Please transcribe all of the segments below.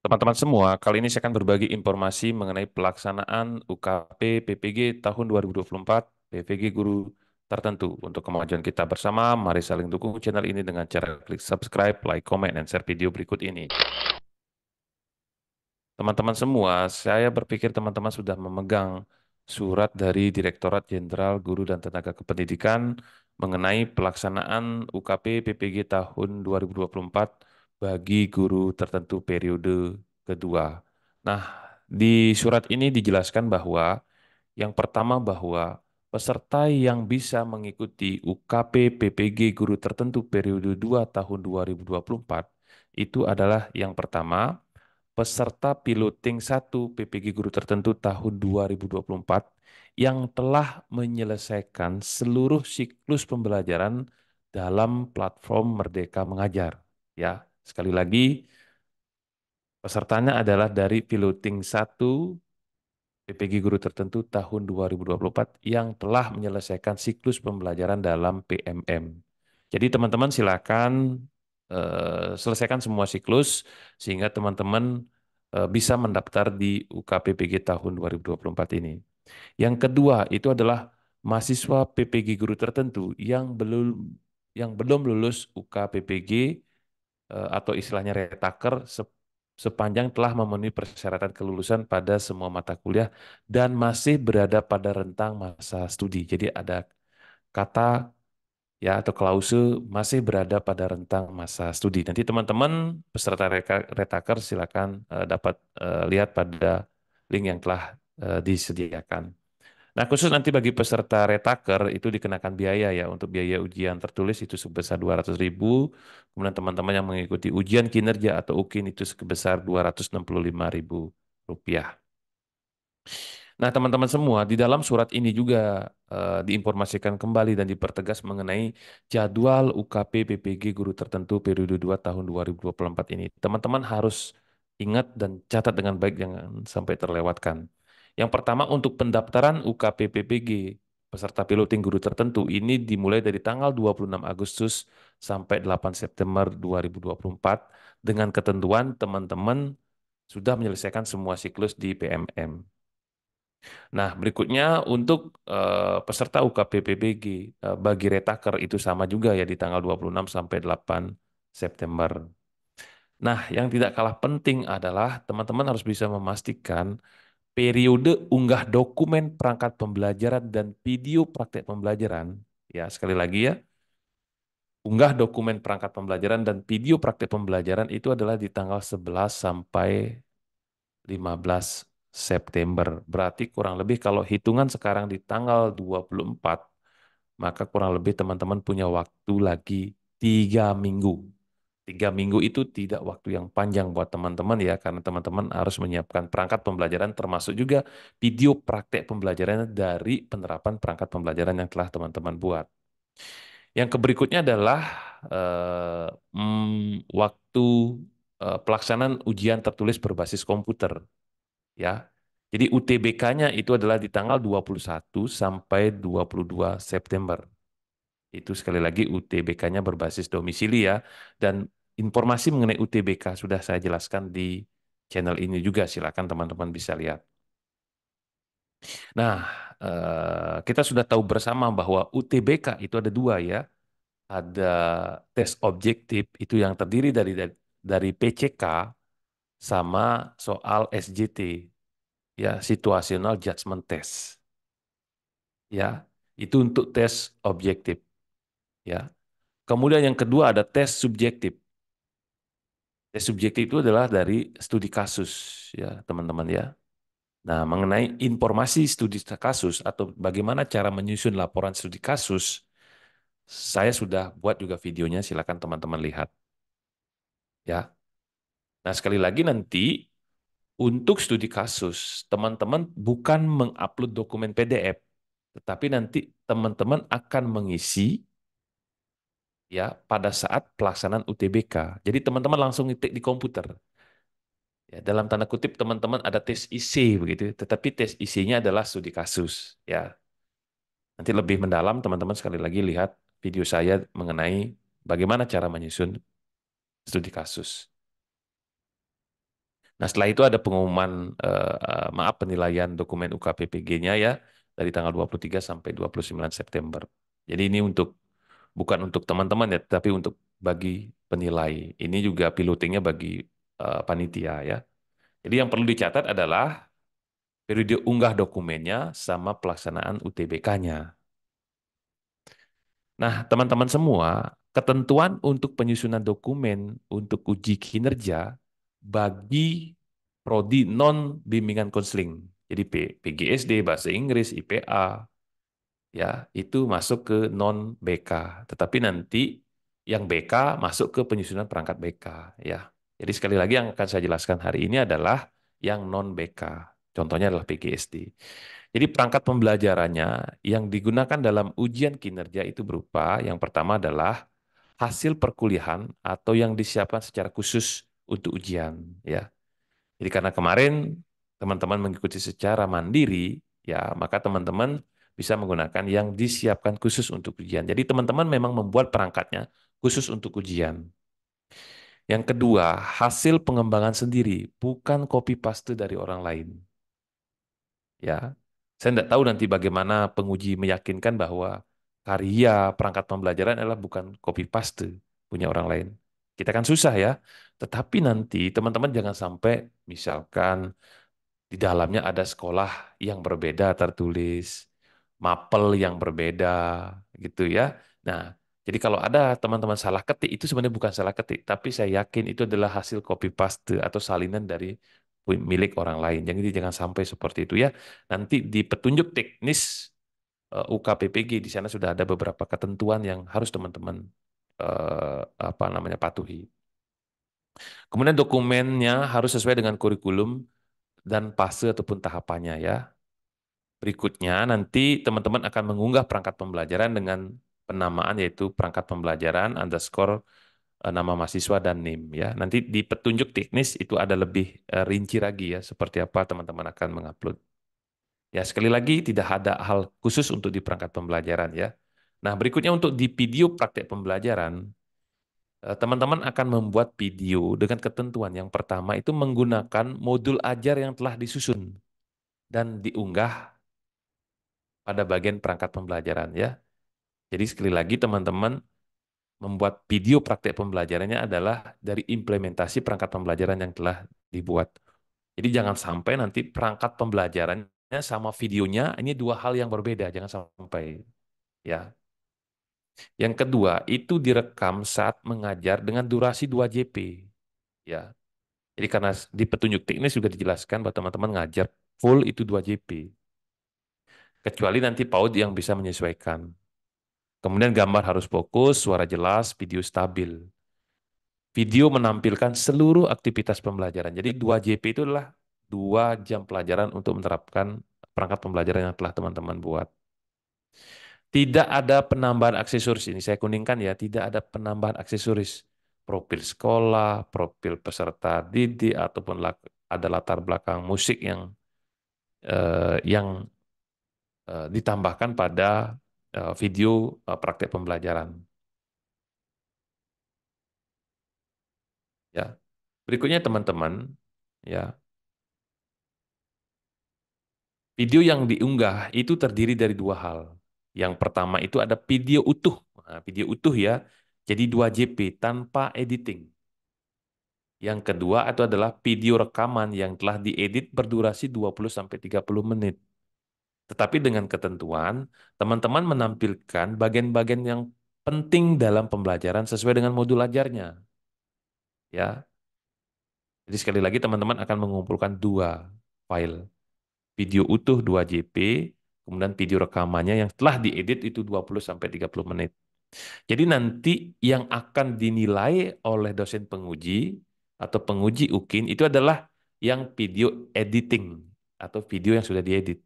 Teman-teman semua, kali ini saya akan berbagi informasi mengenai pelaksanaan UKP PPG tahun 2024, PPG Guru Tertentu. Untuk kemajuan kita bersama, mari saling dukung channel ini dengan cara klik subscribe, like, comment, dan share video berikut ini. Teman-teman semua, saya berpikir teman-teman sudah memegang surat dari Direktorat Jenderal Guru dan Tenaga Kependidikan mengenai pelaksanaan UKP PPG tahun 2024 bagi guru tertentu periode kedua. Nah, di surat ini dijelaskan bahwa yang pertama bahwa peserta yang bisa mengikuti UKP PPG guru tertentu periode 2 tahun 2024 itu adalah yang pertama peserta piloting 1 PPG guru tertentu tahun 2024 yang telah menyelesaikan seluruh siklus pembelajaran dalam platform Merdeka Mengajar. Ya, sekali lagi pesertanya adalah dari piloting 1 PPG guru tertentu tahun 2024 yang telah menyelesaikan siklus pembelajaran dalam PMM. Jadi teman-teman silakan selesaikan semua siklus sehingga teman-teman bisa mendaftar di UKPPG tahun 2024 ini. Yang kedua itu adalah mahasiswa PPG guru tertentu yang belum lulus UKPPG atau istilahnya retaker sepanjang telah memenuhi persyaratan kelulusan pada semua mata kuliah dan masih berada pada rentang masa studi. Jadi ada kata ya atau klausul masih berada pada rentang masa studi. Nanti teman-teman peserta retaker silakan dapat lihat pada link yang telah disediakan. Nah, khusus nanti bagi peserta retaker itu dikenakan biaya ya. Untuk biaya ujian tertulis itu sebesar 200.000. Kemudian teman-teman yang mengikuti ujian kinerja atau UKIN itu sebesar 265.000 rupiah. Nah, teman-teman semua, di dalam surat ini juga diinformasikan kembali dan dipertegas mengenai jadwal UKP PPG guru tertentu periode 2 tahun 2024 ini. Teman-teman harus ingat dan catat dengan baik jangan sampai terlewatkan. Yang pertama, untuk pendaftaran UKP PPG peserta piloting guru tertentu ini dimulai dari tanggal 26 Agustus sampai 8 September 2024 dengan ketentuan teman-teman sudah menyelesaikan semua siklus di PMM. Nah, berikutnya untuk peserta UKPPBG bagi retaker itu sama juga ya di tanggal 26 sampai 8 September. Nah, yang tidak kalah penting adalah teman-teman harus bisa memastikan periode unggah dokumen perangkat pembelajaran dan video praktek pembelajaran. Ya, sekali lagi ya, unggah dokumen perangkat pembelajaran dan video praktek pembelajaran itu adalah di tanggal 11 sampai 15 September. Berarti kurang lebih kalau hitungan sekarang di tanggal 24, maka kurang lebih teman-teman punya waktu lagi 3 minggu. 3 minggu itu tidak waktu yang panjang buat teman-teman ya, karena teman-teman harus menyiapkan perangkat pembelajaran termasuk juga video praktek pembelajaran dari penerapan perangkat pembelajaran yang telah teman-teman buat. Yang berikutnya adalah waktu pelaksanaan ujian tertulis berbasis komputer ya. Jadi UTBK-nya itu adalah di tanggal 21 sampai 22 September. Itu sekali lagi UTBK-nya berbasis domisili ya. Dan informasi mengenai UTBK sudah saya jelaskan di channel ini juga. Silakan teman-teman bisa lihat. Nah, kita sudah tahu bersama bahwa UTBK itu ada dua ya. Ada tes objektif itu yang terdiri dari PCK sama soal SJT ya, situational judgment test. Ya, itu untuk tes objektif ya. Kemudian yang kedua ada tes subjektif. Tes subjektif itu adalah dari studi kasus ya, teman-teman ya. Nah, mengenai informasi studi kasus atau bagaimana cara menyusun laporan studi kasus, saya sudah buat juga videonya, silakan teman-teman lihat ya. Nah, sekali lagi nanti untuk studi kasus, teman-teman bukan mengupload dokumen PDF, tetapi nanti teman-teman akan mengisi ya pada saat pelaksanaan UTBK. Jadi teman-teman langsung ngetik di komputer. Ya, dalam tanda kutip teman-teman ada tes IC begitu, tetapi tes IC-nya adalah studi kasus. Ya, nanti lebih mendalam teman-teman sekali lagi lihat video saya mengenai bagaimana cara menyusun studi kasus. Nah, setelah itu ada pengumuman maaf penilaian dokumen UKPPG-nya ya dari tanggal 23 sampai 29 September. Jadi ini bukan untuk teman-teman ya, tapi untuk bagi penilai. Ini juga pilotingnya bagi panitia ya. Jadi yang perlu dicatat adalah periode unggah dokumennya sama pelaksanaan UTBK-nya. Nah, teman-teman semua, ketentuan untuk penyusunan dokumen untuk uji kinerja bagi prodi non bimbingan konseling. Jadi PGSD, Bahasa Inggris, IPA, ya itu masuk ke non BK. Tetapi nanti yang BK masuk ke penyusunan perangkat BK, ya. Jadi sekali lagi yang akan saya jelaskan hari ini adalah yang non BK. Contohnya adalah PGSD. Jadi perangkat pembelajarannya yang digunakan dalam ujian kinerja itu berupa yang pertama adalah hasil perkuliahan atau yang disiapkan secara khusus untuk ujian, ya. Jadi karena kemarin teman-teman mengikuti secara mandiri, ya, maka teman-teman bisa menggunakan yang disiapkan khusus untuk ujian. Jadi teman-teman memang membuat perangkatnya khusus untuk ujian. Yang kedua, hasil pengembangan sendiri, bukan copy paste dari orang lain. Ya, saya tidak tahu nanti bagaimana penguji meyakinkan bahwa karya perangkat pembelajaran adalah bukan copy paste punya orang lain. Kita kan susah ya. Tetapi nanti teman-teman jangan sampai misalkan di dalamnya ada sekolah yang berbeda tertulis, mapel yang berbeda, gitu ya. Nah, jadi kalau ada teman-teman salah ketik, itu sebenarnya bukan salah ketik, tapi saya yakin itu adalah hasil copy paste atau salinan dari milik orang lain. Jadi jangan sampai seperti itu ya. Nanti di petunjuk teknis UKPPG di sana sudah ada beberapa ketentuan yang harus teman-teman apa namanya patuhi. Kemudian dokumennya harus sesuai dengan kurikulum dan fase ataupun tahapannya ya. Berikutnya nanti teman-teman akan mengunggah perangkat pembelajaran dengan penamaan yaitu perangkat pembelajaran underscore nama mahasiswa dan NIM ya. Nanti di petunjuk teknis itu ada lebih rinci lagi ya seperti apa teman-teman akan mengupload. Ya sekali lagi tidak ada hal khusus untuk di perangkat pembelajaran ya. Nah berikutnya untuk di video praktek pembelajaran teman-teman akan membuat video dengan ketentuan yang pertama itu menggunakan modul ajar yang telah disusun dan diunggah pada bagian perangkat pembelajaran ya. Jadi sekali lagi teman-teman membuat video praktek pembelajarannya adalah dari implementasi perangkat pembelajaran yang telah dibuat. Jadi jangan sampai nanti perangkat pembelajarannya sama videonya ini dua hal yang berbeda, jangan sampai ya. Yang kedua, itu direkam saat mengajar dengan durasi 2 JP ya. Jadi karena di petunjuk teknis juga dijelaskan bahwa teman-teman ngajar full itu 2 JP. Kecuali nanti PAUD yang bisa menyesuaikan. Kemudian gambar harus fokus, suara jelas, video stabil. Video menampilkan seluruh aktivitas pembelajaran. Jadi 2 JP itu adalah 2 jam pelajaran untuk menerapkan perangkat pembelajaran yang telah teman-teman buat. Tidak ada penambahan aksesoris ini. Saya kuningkan ya, tidak ada penambahan aksesoris. Profil sekolah, profil peserta didik, ataupun ada latar belakang musik yang ditambahkan pada video praktek pembelajaran. Ya. Berikutnya teman-teman, ya. Video yang diunggah itu terdiri dari 2 hal. Yang pertama itu ada video utuh. Nah, video utuh ya. Jadi 2 JP tanpa editing. Yang kedua itu adalah video rekaman yang telah diedit berdurasi 20-30 menit. Tetapi dengan ketentuan, teman-teman menampilkan bagian-bagian yang penting dalam pembelajaran sesuai dengan modul ajarnya. Ya. Jadi sekali lagi teman-teman akan mengumpulkan 2 file. Video utuh 2 JP, kemudian video rekamannya yang telah diedit itu 20-30 menit. Jadi nanti yang akan dinilai oleh dosen penguji atau penguji UKIN itu adalah yang video editing atau video yang sudah diedit.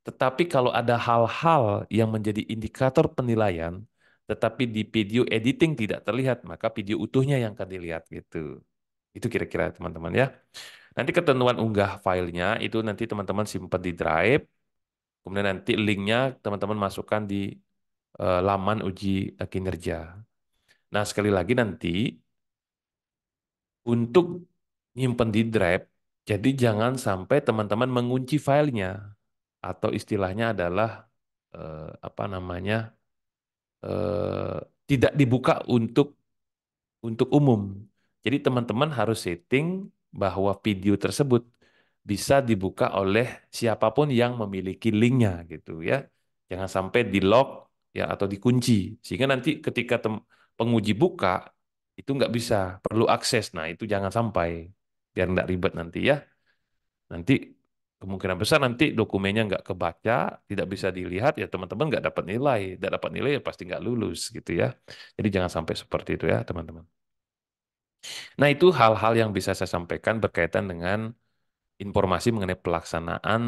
Tetapi kalau ada hal-hal yang menjadi indikator penilaian, tetapi di video editing tidak terlihat, maka video utuhnya yang akan dilihat gitu. Itu kira-kira teman-teman ya. Nanti ketentuan unggah filenya itu nanti teman-teman simpan di Drive, kemudian nanti linknya teman-teman masukkan di laman uji kinerja. Nah, sekali lagi nanti untuk nyimpen di drive. Jadi jangan sampai teman-teman mengunci filenya atau istilahnya adalah apa namanya eh, tidak dibuka untuk umum. Jadi teman-teman harus setting bahwa video tersebut bisa dibuka oleh siapapun yang memiliki linknya gitu ya. Jangan sampai di lock ya atau dikunci sehingga nanti ketika penguji buka itu nggak bisa, perlu akses. Nah itu jangan sampai biar nggak ribet nanti ya. Nanti kemungkinan besar nanti dokumennya nggak kebaca, tidak bisa dilihat ya teman-teman nggak dapat nilai, nggak dapat nilai ya pasti nggak lulus gitu ya. Jadi jangan sampai seperti itu ya teman-teman. Nah, itu hal-hal yang bisa saya sampaikan berkaitan dengan informasi mengenai pelaksanaan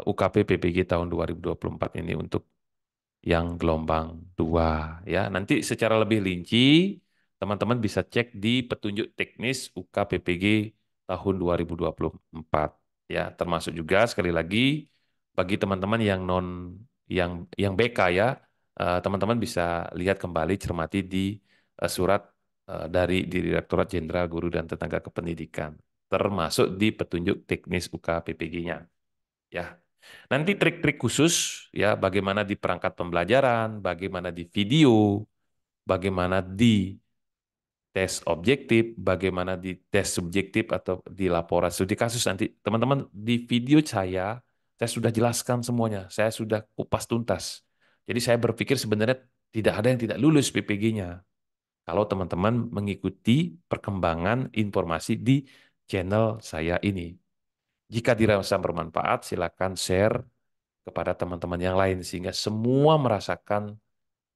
UKP PPG tahun 2024 ini untuk yang gelombang 2 ya. Nanti secara lebih rinci teman-teman bisa cek di petunjuk teknis UK PPG tahun 2024 ya. Termasuk juga sekali lagi bagi teman-teman yang yang BK ya, teman-teman bisa lihat kembali cermati di surat dari Direktorat Jenderal Guru dan Tenaga Kependidikan termasuk di petunjuk teknis UK PPG-nya ya. Nanti trik-trik khusus ya bagaimana di perangkat pembelajaran, bagaimana di video, bagaimana di tes objektif, bagaimana di tes subjektif atau di laporan studi kasus nanti teman-teman di video saya sudah jelaskan semuanya, saya sudah kupas tuntas. Jadi saya berpikir sebenarnya tidak ada yang tidak lulus PPG-nya kalau teman-teman mengikuti perkembangan informasi di channel saya ini. Jika dirasa bermanfaat, silakan share kepada teman-teman yang lain sehingga semua merasakan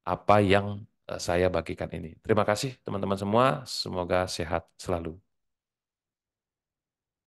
apa yang saya bagikan ini. Terima kasih teman-teman semua, semoga sehat selalu.